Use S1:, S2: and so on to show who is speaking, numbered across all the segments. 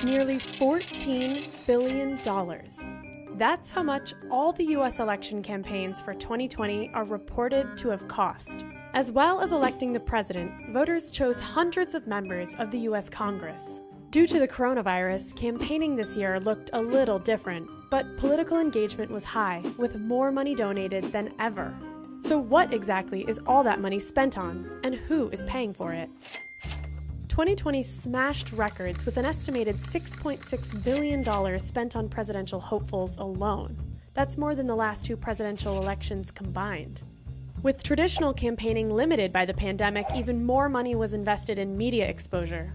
S1: Nearly $14 billion. That's how much all the U.S. election campaigns for 2020 are reported to have cost. As well as electing the president, voters chose hundreds of members of the U.S. Congress. Due to the coronavirus, campaigning this year looked a little different, but political engagement was high, with more money donated than ever. So what exactly is all that money spent on, and who is paying for it? 2020 smashed records with an estimated $6.6 billion spent on presidential hopefuls alone. That's more than the last two presidential elections combined. With traditional campaigning limited by the pandemic, even more money was invested in media exposure.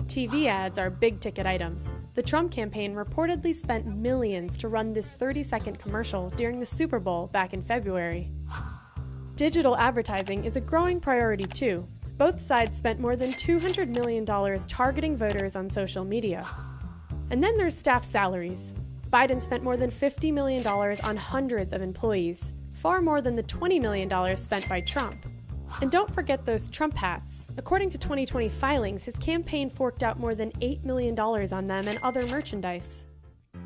S1: TV ads are big-ticket items. The Trump campaign reportedly spent millions to run this 30-second commercial during the Super Bowl back in February. Digital advertising is a growing priority too. Both sides spent more than $200 million targeting voters on social media. And then there's staff salaries. Biden spent more than $50 million on hundreds of employees, far more than the $20 million spent by Trump. And don't forget those Trump hats. According to 2020 filings, his campaign forked out more than $8 million on them and other merchandise.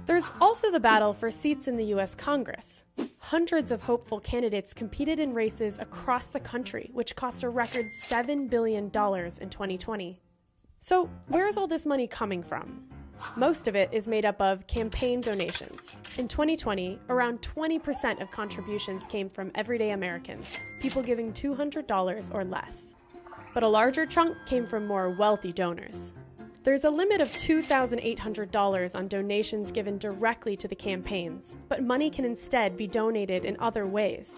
S1: There's also the battle for seats in the U.S. Congress. Hundreds of hopeful candidates competed in races across the country, which cost a record $7 billion in 2020. So, where is all this money coming from? Most of it is made up of campaign donations. In 2020, around 20% of contributions came from everyday Americans, people giving $200 or less. But a larger chunk came from more wealthy donors. There's a limit of $2,800 on donations given directly to the campaigns, but money can instead be donated in other ways.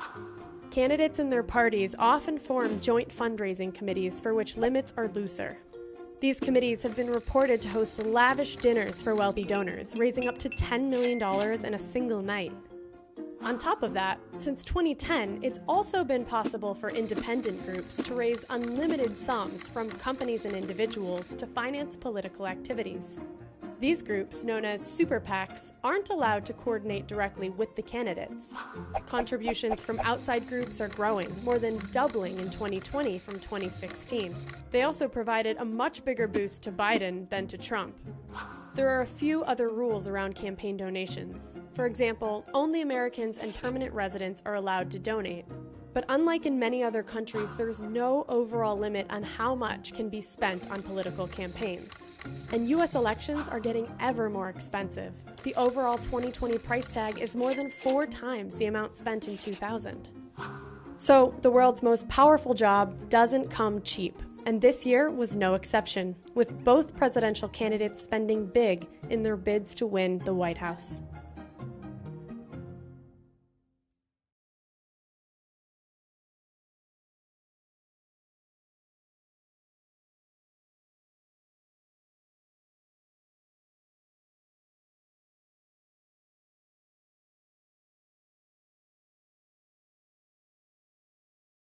S1: Candidates and their parties often form joint fundraising committees for which limits are looser. These committees have been reported to host lavish dinners for wealthy donors, raising up to $10 million in a single night. On top of that, since 2010, it's also been possible for independent groups to raise unlimited sums from companies and individuals to finance political activities. These groups, known as super PACs, aren't allowed to coordinate directly with the candidates. Contributions from outside groups are growing, more than doubling in 2020 from 2016. They also provided a much bigger boost to Biden than to Trump. There are a few other rules around campaign donations. For example, only Americans and permanent residents are allowed to donate. But unlike in many other countries, there's no overall limit on how much can be spent on political campaigns. And U.S. elections are getting ever more expensive. The overall 2020 price tag is more than 4 times the amount spent in 2000. So, the world's most powerful job doesn't come cheap. And this year was no exception, with both presidential candidates spending big in their bids to win the White House.